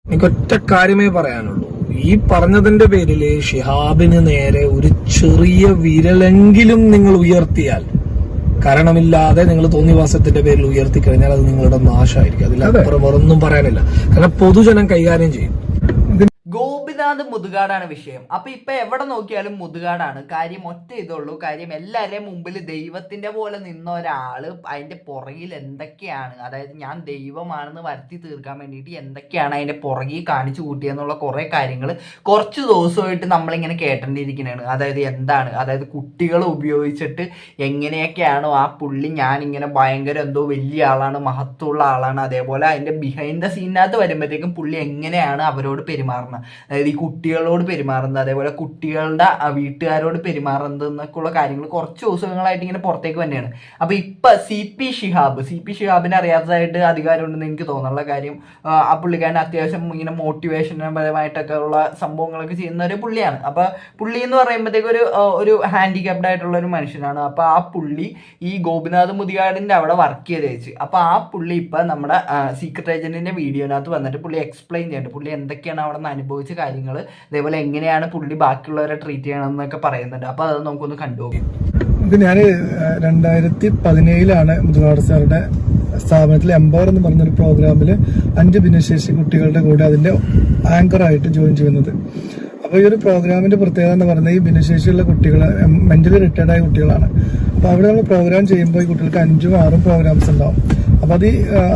എനിക്ക് ഒറ്റ കാര്യമേ പറയാനുള്ളൂ. ഈ പറഞ്ഞതിന്റെ പേരില് ഷിഹാബിന് നേരെ ഒരു ചെറിയ വിരലെങ്കിലും നിങ്ങൾ ഉയർത്തിയാൽ, കാരണമില്ലാതെ നിങ്ങൾ തോന്നിവാസത്തിന്റെ പേരിൽ ഉയർത്തി കഴിഞ്ഞാൽ അത് നിങ്ങളുടെ നാശമായിരിക്കും. അതിലപ്പുറം വേറൊന്നും പറയാനില്ല. കാരണം പൊതുജനം കൈകാര്യം ചെയ്യും. ഗോപിനാഥ് മുതുകാടാണ് വിഷയം. അപ്പൊ ഇപ്പൊ എവിടെ നോക്കിയാലും മുതുകാടാണ്. കാര്യം ഒറ്റ ഇതുള്ളൂ. കാര്യം എല്ലാവരുടെയും മുമ്പിൽ ദൈവത്തിന്റെ പോലെ നിന്ന ഒരാള് അതിന്റെ പുറകിൽ എന്തൊക്കെയാണ്, അതായത് ഞാൻ ദൈവമാണെന്ന് വരുത്തി തീർക്കാൻ വേണ്ടിയിട്ട് എന്തൊക്കെയാണ് അതിന്റെ പുറകിൽ കാണിച്ചു കൂട്ടിയെന്നുള്ള കുറെ കാര്യങ്ങൾ കുറച്ച് ദിവസമായിട്ട് നമ്മളിങ്ങനെ കേട്ടോണ്ടിരിക്കുന്നതാണ്. അതായത് എന്താണ്, അതായത് കുട്ടികളെ ഉപയോഗിച്ചിട്ട് എങ്ങനെയൊക്കെയാണോ ആ പുള്ളി ഞാനിങ്ങനെ ഭയങ്കര എന്തോ വലിയ ആളാണ്, മഹത്വമുള്ള ആളാണ്, അതേപോലെ അതിന്റെ ബിഹൈൻഡ് ദ സീനകത്ത് വരുമ്പോഴത്തേക്കും പുള്ളി എങ്ങനെയാണ് അവരോട് പെരുമാറുന്നത്, അതായത് ഈ കുട്ടികളോട് പെരുമാറുന്നത്, അതേപോലെ കുട്ടികളുടെ വീട്ടുകാരോട് പെരുമാറുന്നത് എന്നൊക്കെയുള്ള കാര്യങ്ങൾ കുറച്ച് ദിവസങ്ങളായിട്ട് ഇങ്ങനെ പുറത്തേക്ക് തന്നെയാണ്. അപ്പൊ ഇപ്പൊ സി പി ഷിഹാബിനെ അറിയാത്തതായിട്ട് അധികാരമുണ്ടെന്ന് എനിക്ക് തോന്നുന്നുള്ള കാര്യം, ആ പുള്ളിക്കാരൻ അത്യാവശ്യം ഇങ്ങനെ മോട്ടിവേഷനപരമായിട്ടൊക്കെ ഉള്ള സംഭവങ്ങളൊക്കെ ചെയ്യുന്ന ഒരു പുള്ളിയാണ്. അപ്പൊ പുള്ളി എന്ന് പറയുമ്പോഴത്തേക്ക് ഒരു ഹാൻഡിക്യാപ്ഡ് ആയിട്ടുള്ള ഒരു മനുഷ്യനാണ്. അപ്പൊ ആ പുള്ളി ഈ ഗോപിനാഥ് മുതുകാടിന്റെ അവിടെ വർക്ക് ചെയ്ത് വെച്ച്, അപ്പൊ ആ പുള്ളി ഇപ്പൊ നമ്മുടെ സീക്രട്ട് ഏജന്റിന്റെ വീഡിയോനകത്ത് വന്നിട്ട് പുള്ളി എക്സ്പ്ലെയിൻ ചെയ്യുന്നുണ്ട് പുള്ളി എന്തൊക്കെയാണ് അവിടെ നിന്ന് അനുഭവിച്ച കാര്യങ്ങൾ, അതേപോലെ എങ്ങനെയാണ് പുള്ളി ബാക്കിയുള്ളവരെ ട്രീറ്റ് ചെയ്യണമെന്നൊക്കെ പറയുന്നുണ്ട്. അപ്പൊ അത് നമുക്കൊന്ന് കണ്ടുപോകും. ഇത് ഞാൻ 2017 മുതുകാട് സാറുടെ സ്ഥാപനത്തിൽ എംപവർ എന്ന് പറഞ്ഞൊരു പ്രോഗ്രാമിൽ 5 ഭിന്നശേഷി കുട്ടികളുടെ കൂടെ അതിന്റെ ആങ്കറായിട്ട് ജോയിൻ ചെയ്യുന്നത്. അപ്പോൾ ഈ ഒരു പ്രോഗ്രാമിന്റെ പ്രത്യേകത എന്ന് പറയുന്നത് ഈ ഭിന്നശേഷിയുള്ള കുട്ടികൾ മെന്റലി റിട്ടയർഡ് ആയ കുട്ടികളാണ്. അപ്പോൾ അവിടെ നമ്മൾ പ്രോഗ്രാം ചെയ്യുമ്പോൾ ഈ കുട്ടികൾക്ക് 5ഉം 6ഉം പ്രോഗ്രാംസ് ഉണ്ടാവും. അപ്പൊ അത്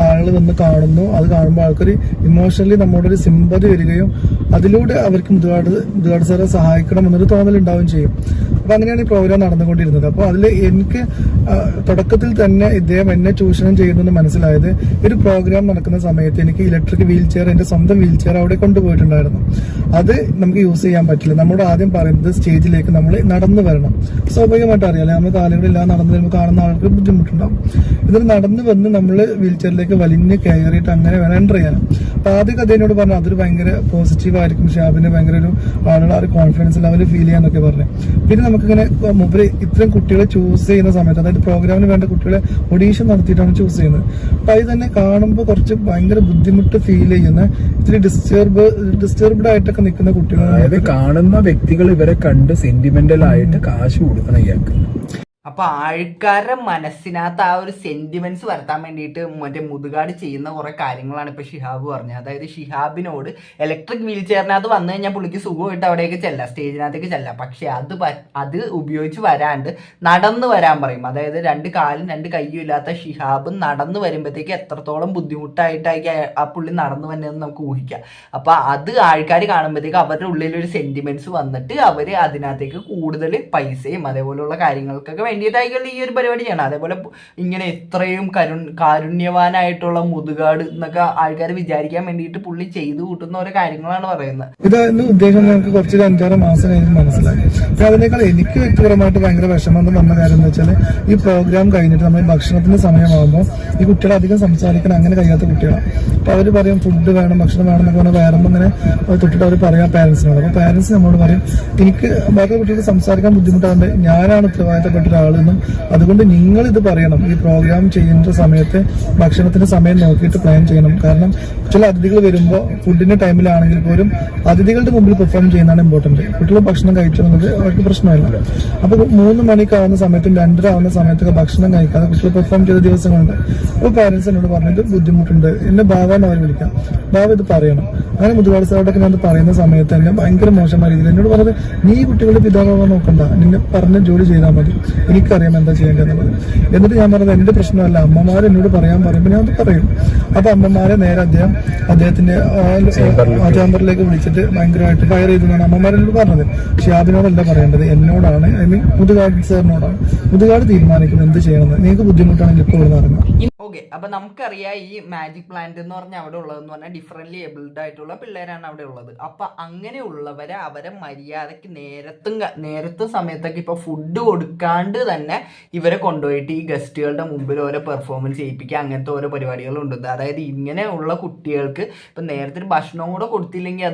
ആളുകൾ വന്ന് കാണുന്നു, അത് കാണുമ്പോൾ ആൾക്കൊരു ഇമോഷണലി നമ്മളോടൊരു സിമ്പതി വരികയും അതിലൂടെ അവർക്ക് മുതുകാട് സാറെ സഹായിക്കണം എന്നൊരു തോന്നലുണ്ടാവുകയും ചെയ്യും. അപ്പൊ അങ്ങനെയാണ് ഈ പ്രോഗ്രാം നടന്നുകൊണ്ടിരുന്നത്. അപ്പോൾ അതിൽ എനിക്ക് തുടക്കത്തിൽ തന്നെ ഇദ്ദേഹം എന്നെ ചൂഷണം ചെയ്യുന്നെന്ന് മനസ്സിലായത്, ഒരു പ്രോഗ്രാം നടക്കുന്ന സമയത്ത് എനിക്ക് ഇലക്ട്രിക് വീൽ ചെയർ, എന്റെ സ്വന്തം വീൽ ചെയർ അവിടെ കൊണ്ടുപോയിട്ടുണ്ടായിരുന്നു. അത് നമുക്ക് യൂസ് ചെയ്യാൻ പറ്റില്ല. നമ്മളോട് ആദ്യം പറയുന്നത് സ്റ്റേജിലേക്ക് നമ്മൾ നടന്നു വരണം. സ്വാഭാവികമായിട്ട് അറിയാലേ, നമ്മൾ കാലുകളില്ലാതെ നടന്നു വരുമ്പോൾ കാണുന്ന ആൾക്ക് ബുദ്ധിമുട്ടുണ്ടാവും. ഇതിൽ നടന്നു വന്ന് നമ്മൾ വീൽ ചെയറിലേക്ക് വലിഞ്ഞ് കയറിയിട്ട് അങ്ങനെ വേണം എൻ്റർ ചെയ്യാൻ. അപ്പൊ ആദ്യം അദ്ദേഹനോട് പറഞ്ഞു അതൊരു ഭയങ്കര പോസിറ്റീവ് ആയിരിക്കും, ഷിഹാബിന് ഭയങ്കര ഒരു ആളുകൾ ആ ഒരു കോൺഫിഡൻസ് ലെവൽ ഫീൽ ചെയ്യാന്നൊക്കെ പറഞ്ഞു. പിന്നെ നമുക്കിങ്ങനെ മുമ്പ് ഇത്രയും കുട്ടികളെ ചൂസ് ചെയ്യുന്ന സമയത്ത്, അതായത് പ്രോഗ്രാമിന് വേണ്ട കുട്ടികളെ ഓഡീഷൻ നടത്തിയിട്ടാണ് ചൂസ് ചെയ്യുന്നത്. അപ്പൊ അത് തന്നെ കാണുമ്പോൾ കുറച്ച് ഭയങ്കര ബുദ്ധിമുട്ട് ഫീൽ ചെയ്യുന്ന, ഇത്തിരി ഡിസ്റ്റർബ്ഡ് ആയിട്ടൊക്കെ നിൽക്കുന്ന കുട്ടികൾ, അതായത് കാണുന്ന വ്യക്തികൾ ഇവരെ കണ്ട് സെന്റിമെന്റൽ ആയിട്ട് കാശ് കൊടുക്കണം ഇയാൾക്ക്. അപ്പൊ ആൾക്കാരുടെ മനസ്സിനകത്ത് ആ ഒരു സെന്റിമെന്റ്സ് വരുത്താൻ വേണ്ടിയിട്ട് മറ്റേ മുതുകാട് ചെയ്യുന്ന കുറെ കാര്യങ്ങളാണ് ഇപ്പൊ ഷിഹാബ് പറഞ്ഞത്. അതായത് ഷിഹാബിനോട് ഇലക്ട്രിക് വീൽ ചെയറിനകത്ത് വന്നു കഴിഞ്ഞാൽ പുള്ളിക്ക് സുഖമായിട്ട് അവിടേക്ക് ചെല്ലാം, സ്റ്റേജിനകത്തേക്ക് ചെല്ലാം. പക്ഷെ അത് ഉപയോഗിച്ച് വരാണ്ട് നടന്നു വരാൻ പറയും. അതായത് 2 കാലും 2 കൈയും ഇല്ലാത്ത ഷിഹാബ് നടന്നു വരുമ്പോഴത്തേക്ക് എത്രത്തോളം ബുദ്ധിമുട്ടായിട്ടായിരിക്കും ആ പുള്ളി നടന്നു വന്നതെന്ന് നമുക്ക് ഊഹിക്കാം. അപ്പൊ അത് ആൾക്കാർ കാണുമ്പോഴത്തേക്ക് അവരുടെ ഉള്ളിലൊരു സെന്റിമെന്റ്സ് വന്നിട്ട് അവര് അതിനകത്തേക്ക് കൂടുതൽ പൈസയും അതേപോലെയുള്ള കാര്യങ്ങൾക്കൊക്കെ വേണ്ടിയിട്ടായിരിക്കും ഈ ഒരു പരിപാടി ചെയ്യണം. അതേപോലെ ഇങ്ങനെ ഇത്രയും കാരുണ്യവാനായിട്ടുള്ള മുതുകാട് എന്നൊക്കെ ആൾക്കാർ വിചാരിക്കാൻ വേണ്ടിയിട്ട് പുള്ളി ചെയ്തു കൂട്ടുന്ന ഓരോ കാര്യങ്ങളാണ് പറയുന്നത്. ഇതായിരുന്നു ഉദ്ദേശം. നമുക്ക് കുറച്ച് 5-6 മാസം കഴിഞ്ഞ് മനസ്സിലായി. പക്ഷെ അതിനേക്കാൾ എനിക്ക് വ്യക്തിപരമായിട്ട് ഭയങ്കര വിഷമം വന്ന കാര്യം എന്താ വെച്ചാൽ, ഈ പ്രോഗ്രാം കഴിഞ്ഞിട്ട് നമ്മൾ ഭക്ഷണത്തിന്റെ സമയമാകുമ്പോൾ ഈ കുട്ടികൾ അധികം സംസാരിക്കണം അങ്ങനെ കഴിയാത്ത കുട്ടികളാണ്. അപ്പൊ അവര് പറയും ഫുഡ് വേണം, ഭക്ഷണം വേണം എന്നൊക്കെ പറഞ്ഞാൽ വേറുമ്പോൾ ഇങ്ങനെ തൊട്ടിട്ട് അവർ പറയാം പാരന്റ്സിനോട്. അപ്പൊ പാരന്റ്സ് നമ്മളോട് പറയും എനിക്ക് ബാക്കി കുട്ടികൾക്ക് സംസാരിക്കാൻ ബുദ്ധിമുട്ടാകുണ്ട്, ഞാനാണ് ഉത്തരവാദിത്തപ്പെട്ട ഒരാളെന്നും, അതുകൊണ്ട് നിങ്ങൾ ഇത് പറയണം. ഈ പ്രോഗ്രാം ചെയ്യുന്ന സമയത്ത് ഭക്ഷണത്തിന്റെ സമയം നോക്കിയിട്ട് പ്ലാൻ ചെയ്യണം. കാരണം ചില അതിഥികൾ വരുമ്പോൾ ഫുഡിന്റെ ടൈമിലാണെങ്കിൽ പോലും അതിഥികളുടെ മുമ്പിൽ പെർഫോം ചെയ്യുന്നതാണ് ഇമ്പോർട്ടന്റ്. കുട്ടികൾ ഭക്ഷണം കഴിക്കുന്നത് അവർക്ക് പ്രശ്നമല്ല. അപ്പൊ 3 മണിക്കാവുന്ന സമയത്തും 2:30 ആവുന്ന സമയത്തൊക്കെ ഭക്ഷണം കഴിക്കാതെ കുട്ടികൾ പെർഫോം ചെയ്ത ദിവസങ്ങളുണ്ട്. അപ്പോൾ പാരന്റ്സ് എന്നോട് പറഞ്ഞത് ബുദ്ധിമുട്ടുണ്ട്, എന്നെ ബാവാന്ന് അവർ വിളിക്കാം, ബാവ ഇത് പറയണം. അങ്ങനെ മുതുകാട് സാറോടൊക്കെ ഞാൻ പറയുന്ന സമയത്ത് എന്നെ ഭയങ്കര മോശമായ രീതിയിൽ എന്നോട് പറഞ്ഞത്, നീ കുട്ടികളുടെ പിതാവാൻ നോക്കണ്ട, നിന്നെ പറഞ്ഞ ജോലി ചെയ്താൽ മതി, എനിക്കറിയാം എന്താ ചെയ്യേണ്ടതെന്നുള്ളത്. എന്നിട്ട് ഞാൻ പറഞ്ഞത് എന്റെ പ്രശ്നമല്ല, അമ്മമാർ എന്നോട് പറയാൻ പറയുമ്പോൾ ഞാൻ അത് പറയും. അപ്പൊ അമ്മമാരെ നേരെ അദ്ദേഹത്തിന്റെ ചേംബറിലേക്ക് വിളിച്ചിട്ട് ഭയങ്കരമായിട്ട് ഫയർ ചെയ്തെന്നാണ് അമ്മമാരെന്നോട് പറഞ്ഞത്. ഷിഹാബിനോടല്ല പറയേണ്ടത്, എന്നോടാണ്. ഐ മീൻ മുതുകാട് സാറിനോടാണ്. മുതുകാട് തീരുമാനിക്കുന്നത് എന്ത് ചെയ്യണമെന്ന്. നിങ്ങൾക്ക് ബുദ്ധിമുട്ടാണെങ്കിൽ ഇപ്പോൾ ഇവിടെ ഇറങ്ങാം. ഓക്കെ, അപ്പൊ നമുക്കറിയാം ഈ മാജിക് പ്ലാന്റ് എന്ന് പറഞ്ഞാൽ അവിടെ ഉള്ളതെന്ന് പറഞ്ഞാൽ ഡിഫറെന്റ്ലി ഏബിൾഡ് ആയിട്ടുള്ള പിള്ളേരാണ് അവിടെ ഉള്ളത്. അപ്പൊ അങ്ങനെയുള്ളവരെ അവരെ മര്യാദക്ക് നേരത്തെ സമയത്തൊക്കെ ഇപ്പൊ ഫുഡ് കൊടുക്കാണ്ട് തന്നെ ഇവരെ കൊണ്ടുപോയിട്ട് ഈ ഗസ്റ്റുകളുടെ മുമ്പിൽ ഓരോ പെർഫോമൻസ് ചെയ്യിപ്പിക്കുക, അങ്ങനത്തെ ഓരോ പരിപാടികളുണ്ട്. അതായത് ഇങ്ങനെയുള്ള കുട്ടികൾക്ക് ഇപ്പൊ നേരത്തെ ഭക്ഷണം കൂടെ കൊടുത്തില്ലെങ്കിൽ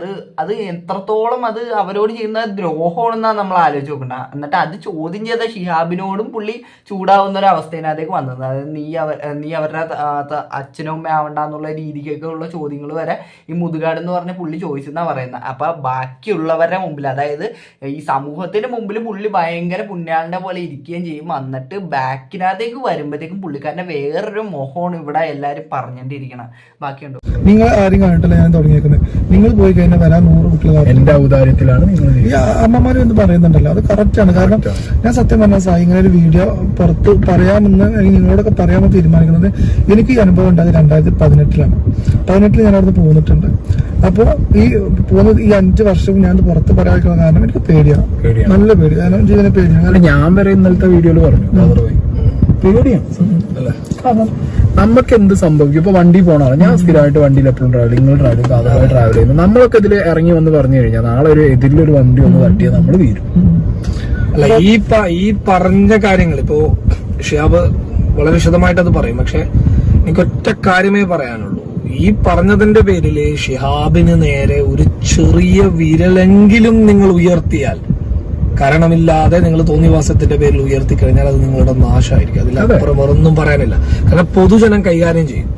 അത് എത്രത്തോളം അത് അവരോട് ചെയ്യുന്ന ദ്രോഹമാണെന്നാണ് നമ്മൾ ആലോചിച്ച് നോക്കണ്ട. എന്നിട്ട് അത് ചോദ്യം ചെയ്ത ഷിഹാബിനോടും പുള്ളി ചൂടാവുന്ന ഒരു അവസ്ഥയിനകത്തേക്ക് വന്നത്. അതായത് നീ ഇവരുടെ അച്ഛനും അമ്മ ആവണ്ടെന്നുള്ള രീതിക്കൊക്കെ ഉള്ള ചോദ്യങ്ങൾ വരെ ഈ മുതുകാട് എന്ന് പറഞ്ഞ പുള്ളി ചോദിച്ചെന്നാ പറയുന്നത്. അപ്പൊ ബാക്കിയുള്ളവരുടെ മുമ്പിൽ, അതായത് ഈ സമൂഹത്തിന്റെ മുമ്പിൽ പുള്ളി ഭയങ്കര പുണ്യാളിന്റെ പോലെ ഇരിക്കുകയും ചെയ്യും. എന്നിട്ട് ബാക്കിനകത്തേക്ക് വരുമ്പോഴത്തേക്കും പുള്ളിക്കാരന്റെ വേറൊരു മുഖമാണ് ഇവിടെ എല്ലാരും പറഞ്ഞോണ്ടിരിക്കണം. ബാക്കിയുണ്ടോ? നിങ്ങൾ ആരും കണ്ടിട്ടില്ല ഞാൻ തുടങ്ങിയേക്കുന്നത്. നിങ്ങൾ പോയി കഴിഞ്ഞാൽ വരാൻ 100 കുട്ടികൾ എന്റെ ഔദാര്യത്തിലാണ് ഈ അമ്മമാരും എന്ന് പറയുന്നുണ്ടല്ലോ, അത് കറക്റ്റ് ആണ്. കാരണം ഞാൻ സത്യം പറഞ്ഞ സായി ഇങ്ങനെ ഒരു വീഡിയോ പുറത്ത് പറയാമെന്ന് നിങ്ങളോടൊക്കെ പറയാമെന്ന് തീരുമാനിക്കുന്നത് എനിക്ക് ഈ അനുഭവം ഉണ്ടായത് 2018 2018 ഞാൻ അവിടുന്ന് പോന്നിട്ടുണ്ട്. അപ്പൊ ഈ പോകുന്നത് ഈ 5 വർഷവും ഞാൻ പുറത്ത് പറയാനുള്ള കാരണം എനിക്ക് പേടിയാണ്, നല്ല പേടി. കാരണം ജീവനെ പേടിയാണ്. ഞാൻ വരെ ഇന്നലത്തെ വീഡിയോയിൽ പറഞ്ഞു പേടിയാണ്. കാരണം നമുക്ക് എന്ത് സംഭവിക്കും? ഇപ്പൊ വണ്ടി പോണാണ്, ഞാൻ സ്ഥിരമായിട്ട് വണ്ടിയിൽ എപ്പോഴും നിങ്ങൾ കാതറായി ട്രാവൽ ചെയ്യുന്നു. നമ്മളൊക്കെ ഇതിൽ ഇറങ്ങി വന്ന് പറഞ്ഞു കഴിഞ്ഞാൽ നാളെ ഒരു എതിരിലൊരു വണ്ടി ഒന്ന് തട്ടിയാൽ നമ്മൾ വീരും. അല്ല, ഈ പറഞ്ഞ കാര്യങ്ങൾ ഇപ്പോ ഷിഹാബ് വളരെ വിശദമായിട്ട് അത് പറയും. പക്ഷെ എനിക്കൊറ്റ കാര്യമേ പറയാനുള്ളൂ. ഈ പറഞ്ഞതിന്റെ പേരില് ഷിഹാബിന് നേരെ ഒരു ചെറിയ വിരലെങ്കിലും നിങ്ങൾ ഉയർത്തിയാൽ, കാരണമില്ലാതെ നിങ്ങൾ തോന്നിവാസത്തിന്റെ പേരിൽ ഉയർത്തി കഴിഞ്ഞാൽ അത് നിങ്ങളുടെ നാശമായിരിക്കും. അതിലപ്പുറം വേറൊന്നും പറയാനില്ല. കാരണം പൊതുജനം കൈകാര്യം ചെയ്യും.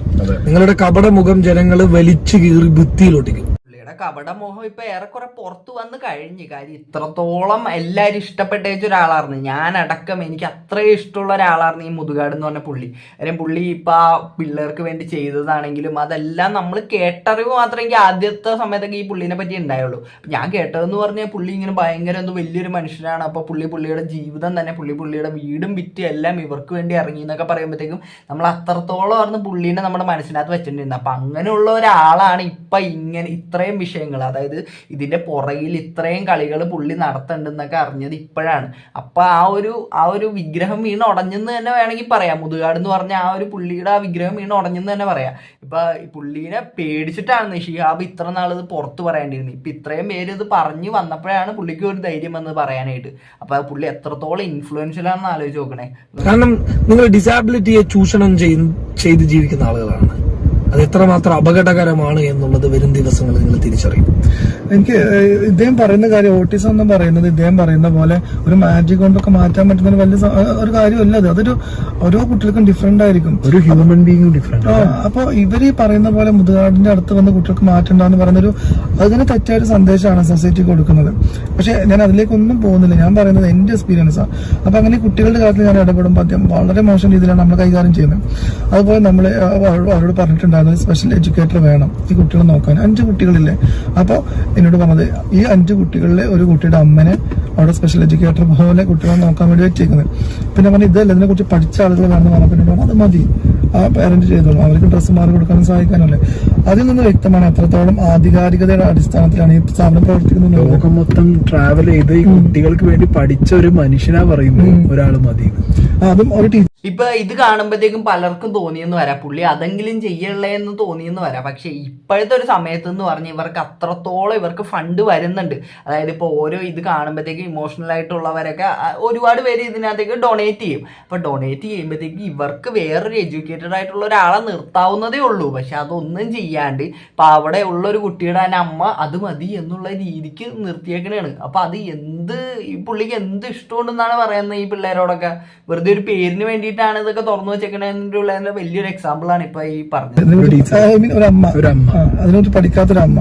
നിങ്ങളുടെ കപടമുഖം ജനങ്ങൾ വലിച്ചു കീറി ഭിത്തിയിലൊട്ടിക്കും. കപടമോഹം ഇപ്പൊ ഏറെക്കുറെ പുറത്തു വന്ന് കഴിഞ്ഞു. കാര്യം ഇത്രത്തോളം എല്ലാരും ഇഷ്ടപ്പെട്ടേച്ച ഒരാളായിരുന്നു, ഞാനടക്കം. എനിക്ക് അത്രയും ഇഷ്ടമുള്ള ഒരാളായിരുന്നു ഈ മുതുകാട് എന്ന് പറഞ്ഞ പുള്ളി. കാര്യം പുള്ളി ഇപ്പൊ ആ പിള്ളേർക്ക് വേണ്ടി ചെയ്തതാണെങ്കിലും അതെല്ലാം നമ്മൾ കേട്ടറിവ് മാത്രമേ എനിക്ക് ആദ്യത്തെ സമയത്തൊക്കെ ഈ പുള്ളിനെ പറ്റി ഉണ്ടായുള്ളൂ. ഞാൻ കേട്ടതെന്ന് പറഞ്ഞാൽ പുള്ളി ഇങ്ങനെ ഭയങ്കര വലിയൊരു മനുഷ്യനാണ്. അപ്പൊ പുള്ളിയുടെ ജീവിതം തന്നെ, പുള്ളിയുടെ വീടും വിറ്റ് എല്ലാം ഇവർക്ക് വേണ്ടി ഇറങ്ങി എന്നൊക്കെ പറയുമ്പോഴത്തേക്കും നമ്മൾ അത്രത്തോളം ആയിരുന്നു പുള്ളീനെ നമ്മുടെ മനസ്സിനകത്ത് വെച്ചിട്ടുണ്ടായിരുന്നത്. അപ്പൊ അങ്ങനെയുള്ള ഒരാളാണ് ഇപ്പൊ ഇങ്ങനെ ഇത്രയും വിഷയങ്ങൾ, അതായത് ഇതിന്റെ പുറകിൽ ഇത്രയും കളികൾ പുള്ളി നടത്തുന്നുണ്ടെന്നൊക്കെ അറിഞ്ഞത് ഇപ്പോഴാണ്. അപ്പൊ ആ ഒരു വിഗ്രഹം വീണ് ഉടഞ്ഞെന്ന് തന്നെ വേണമെങ്കിൽ പറയാം. മുതുകാട് എന്ന് പറഞ്ഞ ആ ഒരു പുള്ളിയുടെ ആ വിഗ്രഹം വീണ് ഉടഞ്ഞെന്ന് തന്നെ പറയാം. ഇപ്പൊ പുള്ളീനെ പേടിച്ചിട്ടാണ് ഷിഹാബ് ഇത്ര നാൾ ഇത് പുറത്ത് പറയേണ്ടിയിരുന്നത്. ഇപ്പൊ ഇത്രയും പേര് ഇത് പറഞ്ഞു വന്നപ്പോഴാണ് പുള്ളിക്ക് ഒരു ധൈര്യം എന്ന് പറയാനായിട്ട്. അപ്പൊ പുള്ളി എത്രത്തോളം ഇൻഫ്ലുവൻഷ്യൽ ആണെന്ന് ആലോചിച്ച് നോക്കണേ. കാരണം നിങ്ങൾ ഡിസാബിലിറ്റിയെ ചൂഷണം ചെയ്ത് ജീവിക്കുന്ന ആളുകളാണ്. അത് എത്രമാത്രം അപകടകരമാണ് എന്നുള്ളത് വരും ദിവസങ്ങൾ നിങ്ങൾ തിരിച്ചറിയും. എനിക്ക് ഇദ്ദേഹം പറയുന്ന കാര്യം, ഓട്ടിസം എന്ന് പറയുന്നത് ഇദ്ദേഹം പറയുന്ന പോലെ ഒരു മാജിക് കൊണ്ടൊക്കെ മാറ്റാൻ പറ്റുന്ന വലിയ ഒരു കാര്യമല്ല അത്. അതൊരു ഓരോ കുട്ടികൾക്കും ഡിഫറെന്റ് ആയിരിക്കും, ഒരു ഹ്യൂമൻ ബീങ് ഡിഫറെന്റ്. അപ്പൊ ഇവര് പറയുന്ന പോലെ മുതുകാടിന്റെ അടുത്ത് വന്ന് കുട്ടികൾക്ക് മാറ്റണ്ടെന്ന് പറയുന്നൊരു അതിന് തെറ്റായൊരു സന്ദേശമാണ് സൊസൈറ്റി കൊടുക്കുന്നത്. പക്ഷെ ഞാൻ അതിലേക്കൊന്നും പോകുന്നില്ല. ഞാൻ പറയുന്നത് എന്റെ എക്സ്പീരിയൻസാണ്. അപ്പൊ അങ്ങനെ കുട്ടികളുടെ കാര്യത്തിൽ ഞാൻ ഇടപെടുമ്പോൾ അദ്ദേഹം വളരെ മോശം രീതിയിലാണ് നമ്മൾ കൈകാര്യം ചെയ്യുന്നത്. അതുപോലെ നമ്മൾ അവരോട് പറഞ്ഞിട്ടുണ്ടായിരുന്നു സ്പെഷ്യൽ എഡ്യൂക്കേറ്റർ വേണം ഈ കുട്ടികളെ നോക്കാൻ. 5 കുട്ടികളില്ലേ? അപ്പൊ എന്നോട് പറഞ്ഞത് ഈ 5 കുട്ടികളിലെ ഒരു കുട്ടിയുടെ അമ്മനെ അവിടെ സ്പെഷ്യൽ എഡ്യൂക്കേറ്റർ പോലെ കുട്ടികളെ നോക്കാൻ വേണ്ടി വെച്ചേക്കുന്നത്. പിന്നെ പറഞ്ഞ ഇതല്ല, ഇതിനെ കുറിച്ച് പഠിച്ച ആളുകൾ വേണമെന്ന് പറഞ്ഞപ്പോൾ അത് മതി, ആ പേരന്റ് ചെയ്തോളൂ, അവർക്ക് ഡ്രസ്സ് മാറി കൊടുക്കാനും സഹായിക്കാനല്ലേ. അതിൽ നിന്ന് വ്യക്തമാണ് എത്രത്തോളം ആധികാരികതയുടെ അടിസ്ഥാനത്തിലാണ് ഈ സ്ഥാപനം പ്രവർത്തിക്കുന്നത്. ലോകം മൊത്തം ട്രാവൽ ചെയ്ത് ഈ കുട്ടികൾക്ക് വേണ്ടി പഠിച്ച ഒരു മനുഷ്യനാ പറയുന്നത് ഒരാൾ മതി. അതും ഒരു ടീച്ചർ. ഇപ്പൊ ഇത് കാണുമ്പോഴത്തേക്കും പലർക്കും തോന്നിയെന്ന് വരാം പുള്ളി അതെങ്കിലും ചെയ്യല്ലേ എന്ന് തോന്നിയെന്ന് വരാം. പക്ഷെ ഇപ്പോഴത്തെ ഒരു സമയത്ത് എന്ന് പറഞ്ഞാൽ ഇവർക്ക് അത്രത്തോളം ഇവർക്ക് ഫണ്ട് വരുന്നുണ്ട്. അതായത് ഇപ്പോൾ ഓരോ ഇത് കാണുമ്പോഴത്തേക്കും ഇമോഷണൽ ആയിട്ടുള്ളവരൊക്കെ ഒരുപാട് പേര് ഇതിനകത്തേക്ക് ഡൊണേറ്റ് ചെയ്യും. അപ്പൊ ഡൊണേറ്റ് ചെയ്യുമ്പോഴത്തേക്ക് ഇവർക്ക് വേറൊരു എഡ്യൂക്കേറ്റഡ് ആയിട്ടുള്ള ഒരാളെ നിർത്താവുന്നതേ ഉള്ളൂ. പക്ഷെ അതൊന്നും ചെയ്യാണ്ട് ഇപ്പൊ അവിടെ ഉള്ള ഒരു കുട്ടിയുടെ തന്നെ അമ്മ അത് മതി എന്നുള്ള രീതിക്ക് നിർത്തിയേക്കണേണ്. അപ്പൊ അത് ഈ പുള്ളിക്ക് എന്ത് ഇഷ്ടമുണ്ടെന്നാണ് പറയുന്നത് ഈ പിള്ളേരോടൊക്കെ. വെറുതെ ഒരു പേരിന് വേണ്ടിയിട്ടാണ് ഇതൊക്കെ തുറന്നു വെച്ചേക്കണതിന്റെ വലിയൊരു എക്സാമ്പിൾ ആണ് ഇപ്പൊ ഈ പറഞ്ഞത്. ഒരു അമ്മ അതിനൊരു പഠിക്കാത്തൊരു അമ്മ.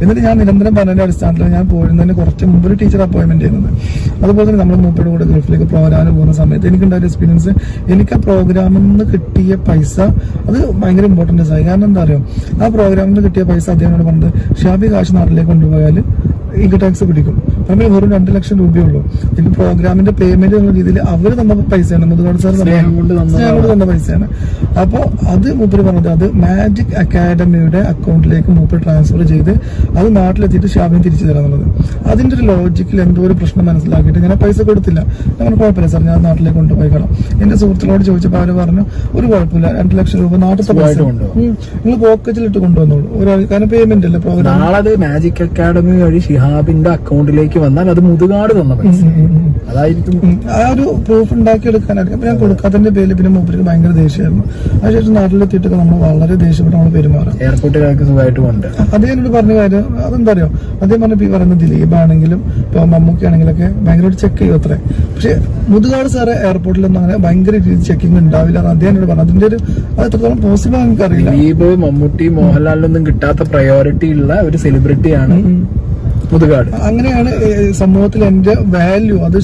എന്നിട്ട് ഞാൻ നിരന്തരം പറഞ്ഞതിന്റെ അടിസ്ഥാനത്തിൽ ഞാൻ പോയിരുന്നതിന് കുറച്ച് മുമ്പ് ഒരു ടീച്ചർ അപ്പോയിന്റ്മെന്റ് ചെയ്യുന്നത്. അതുപോലെ തന്നെ നമ്മൾ മൂപ്പയുടെ കൂടെ ഗൾഫിലേക്ക് പ്രോഗ്രാമിന് പോകുന്ന സമയത്ത് എനിക്കുണ്ടായ എക്സ്പീരിയൻസ്, എനിക്ക് ആ പ്രോഗ്രാമിൽ നിന്ന് കിട്ടിയ പൈസ അത് ഭയങ്കര ഇമ്പോർട്ടൻസ് ആയി. കാരണം എന്താ അറിയോ, ആ പ്രോഗ്രാമിൽ നിന്ന് കിട്ടിയ പൈസ അദ്ദേഹം പറഞ്ഞത് ഷിഹാബി കാശ് നാട്ടിലേക്ക് കൊണ്ടുപോയാൽ ഇൻകം ടാക്സ് പിടിക്കും. നമ്മൾ വെറും 2 ലക്ഷം രൂപയുള്ളൂ. ഇതിന് പ്രോഗ്രാമിന്റെ പേയ്മെന്റ് എന്നുള്ള രീതിയിൽ അവർ തന്ന പൈസയാണ്, മുതുകാട് സാർ തന്ന പൈസയാണ്. അപ്പൊ അത് മൂപ്പര് പറഞ്ഞത് അത് മാജിക് അക്കാഡമിയുടെ അക്കൗണ്ടിലേക്ക് മൂപ്പര് ട്രാൻസ്ഫർ ചെയ്ത് അത് നാട്ടിലെത്തിയിട്ട് ഷിഹാബിന് തിരിച്ചു തരാന്നുള്ളത്. അതിന്റെ ഒരു ലോജിക്കിൽ എന്തോ ഒരു പ്രശ്നം മനസ്സിലാക്കിയിട്ട് ഞാൻ പൈസ കൊടുത്തില്ല. ഞാൻ കുഴപ്പമില്ല സാർ, ഞാൻ നാട്ടിലേക്ക് കൊണ്ടുപോയിക്കണം. എന്റെ സുഹൃത്തുക്കളോട് ചോദിച്ചപ്പോൾ അവര് പറഞ്ഞു ഒരു കുഴപ്പമില്ല, 2 ലക്ഷം രൂപ നാട്ടിലത്തെ പൈസ നിങ്ങൾ പോക്കറ്റിലിട്ട് കൊണ്ടുവന്നോളൂ. കാരണം പേയ്മെന്റ് അല്ലേ പ്രോഗ്രാം. നാളെ മാജിക് അക്കാഡമി വഴി ഷിഹാബിന്റെ അക്കൗണ്ടിലേക്ക് ഇതിലേക്ക് വന്നാൽ അത് മുതുകാട് തന്ന പൈസ അതായിരിക്കും. ആ ഒരു പ്രൂഫ് ഉണ്ടാക്കിയെടുക്കാനായിരിക്കും. അപ്പൊ ഞാൻ കൊടുക്കാത്തതിന്റെ പേരിൽ പിന്നെ മൂപ്പർക്ക് ഭയങ്കര ദേഷ്യമായിരുന്നു. അതിനുശേഷം നാട്ടിലെത്തിയിട്ടൊക്കെ നമ്മൾ വളരെ ദേഷ്യപ്പെട്ട് നമ്മൾ പെരുമാറാം. എയർപോർട്ടിലേക്ക് സുഖമായിട്ട് കൊണ്ട് അദ്ദേഹം എന്നോട് പറഞ്ഞ കാര്യം അതെന്താ അറിയോ, അദ്ദേഹം പറഞ്ഞ ഈ പറയുന്ന ദിലീപ് ആണെങ്കിലും ഇപ്പൊ മമ്മൂക്കി ആണെങ്കിലൊക്കെ ഭയങ്കരമായിട്ട് ചെക്ക് ചെയ്യും അത്രേ. പക്ഷെ മുതുകാട് സാറ് എയർപോർട്ടിലൊന്നും അങ്ങനെ ഭയങ്കര രീതി ചെക്കിങ് ഉണ്ടാവില്ല എന്ന് അദ്ദേഹം എന്നോട് പറഞ്ഞു. അതിന്റെ ഒരു അത് എത്രത്തോളം പോസിബിൾ ആണ് എനിക്കറിയില്ല. ദിലീപ്, മമ്മൂട്ടി, മോഹൻലാലിനൊന്നും കിട്ടാത്ത പ്രയോറിറ്റി ഉള്ള ഒരു സെലിബ്രിറ്റിയാണ് മുതുകാട്. അങ്ങനെയാണ് സമൂഹത്തിൽ എന്റെ വാല്യൂ അത്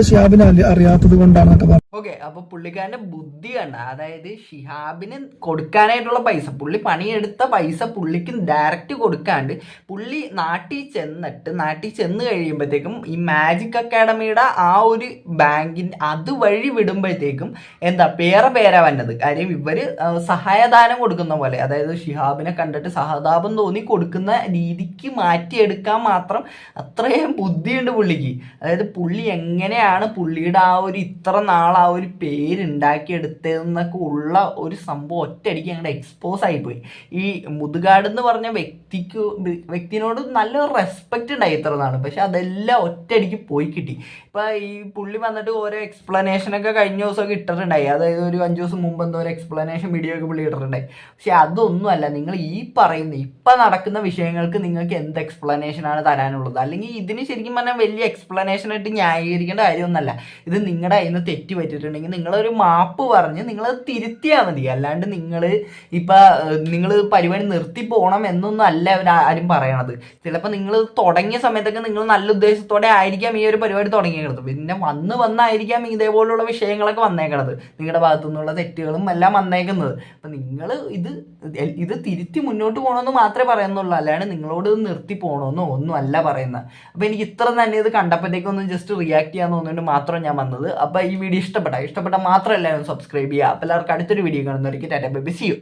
ഷിഹാബിന് അറിയാത്തത് കൊണ്ടാണ് പറഞ്ഞത്. ഓക്കെ, അപ്പൊ പുള്ളിക്കാരന്റെ ബുദ്ധി കണ്ട, അതായത് ഷിഹാബിന് കൊടുക്കാനായിട്ടുള്ള പൈസ, പുള്ളി പണിയെടുത്ത പൈസ പുള്ളിക്ക് ഡയറക്റ്റ് കൊടുക്കാണ്ട് പുള്ളി നാട്ടിൽ ചെന്ന് കഴിയുമ്പോഴത്തേക്കും ഈ മാജിക് അക്കാഡമിയുടെ ആ ഒരു ബാങ്കിന്റെ അതുവഴി വിടുമ്പോഴത്തേക്കും എന്താ പേരാ വന്നത്. കാര്യം ഇവര് സഹായദാനം കൊടുക്കുന്ന പോലെ, അതായത് ഷിഹാബിനെ കണ്ടിട്ട് സഹതാപം തോന്നി കൊടുക്കുന്ന രീതിക്ക് മാറ്റിയെടുക്കാൻ മാത്രം അത്രയും ബുദ്ധിയുണ്ട് പുള്ളിക്ക്. അതായത് പുള്ളി എങ്ങനെയാണ് പുള്ളിയുടെ ആ ഒരു ഇത്ര നാൾ ആ ഒരു പേരുണ്ടാക്കിയെടുത്തതെന്നൊക്കെ ഉള്ള ഒരു സംഭവം ഒറ്റയടിക്ക് ഞങ്ങളുടെ എക്സ്പോസ് ആയിപ്പോയി. ഈ മുതുകാട് എന്ന് പറഞ്ഞ വ്യക്തിനോട് നല്ലൊരു റെസ്പെക്റ്റ് ഉണ്ടായി ഇത്ര നാൾ, പക്ഷെ അതെല്ലാം ഒറ്റയടിക്ക് പോയി കിട്ടി. ഇപ്പൊ ഈ പുള്ളി വന്നിട്ട് ഓരോ എക്സ്പ്ലനേഷനൊക്കെ കഴിഞ്ഞ ദിവസമൊക്കെ ഇട്ടിട്ടുണ്ടായി. അതായത് ഒരു 5 ദിവസം മുമ്പ് എന്തോ ഒരു എക്സ്പ്ലനേഷൻ വീഡിയോ ഒക്കെ പുള്ളി ഇട്ടിട്ടുണ്ടായി. പക്ഷെ അതൊന്നുമല്ല, നിങ്ങൾ ഈ പറയുന്ന ഇപ്പൊ നടക്കുന്ന വിഷയങ്ങൾക്ക് നിങ്ങൾക്ക് എന്ത് എക്സ്പ്ലനേഷനാണ് തരാനുള്ളത്? അല്ലെങ്കിൽ ഇതിന് ശരിക്കും പറഞ്ഞാൽ വലിയ എക്സ്പ്ലനേഷൻ ആയിട്ട് ന്യായീകരിക്കേണ്ട കാര്യമൊന്നുമല്ല. ഇത് നിങ്ങളുടെ കയ്യിൽ നിന്ന് തെറ്റ് പറ്റിയിട്ടുണ്ടെങ്കിൽ നിങ്ങളൊരു മാപ്പ് പറഞ്ഞ് നിങ്ങളത് തിരുത്തിയാൽ മതി. അല്ലാണ്ട് നിങ്ങൾ പരിപാടി നിർത്തി പോകണം എന്നൊന്നും അല്ല ആരും പറയണത്. ചിലപ്പോൾ നിങ്ങൾ തുടങ്ങിയ സമയത്തൊക്കെ നിങ്ങൾ നല്ല ഉദ്ദേശത്തോടെ ആയിരിക്കാം ഈ ഒരു പരിപാടി തുടങ്ങിയത്, പിന്നെ വന്നായിരിക്കാം ഇതേപോലുള്ള വിഷയങ്ങളൊക്കെ വന്നേക്കണത്, നിങ്ങളുടെ ഭാഗത്തു നിന്നുള്ള തെറ്റുകളും എല്ലാം വന്നേക്കുന്നത്. അപ്പം നിങ്ങൾ ഇത് തിരുത്തി മുന്നോട്ട് പോകണമെന്ന് മാത്രമേ പറയുന്നുള്ളൂ, അല്ലാണ്ട് നിങ്ങളോട് ഇത് നിർത്തി പോകണമെന്നോ ഒന്നും അല്ല പറയുന്നത്. അപ്പം എനിക്ക് ഇത്ര തന്നെ ഇത് കണ്ടപ്പോഴത്തേക്കൊന്നും ജസ്റ്റ് റിയാക്ട് ചെയ്യാൻ തോന്നിയിട്ട് മാത്രം ഞാൻ വന്നത്. അപ്പം ഈ വീഡിയോ ഇഷ്ടപ്പെട്ട മാത്രമല്ല സബ്സ്ക്രൈബ് ചെയ്യുക. അപ്പോൾ എല്ലാവർക്കും അടുത്തൊരു വീഡിയോ കാണുന്നവർക്ക് tata bye bye, see U.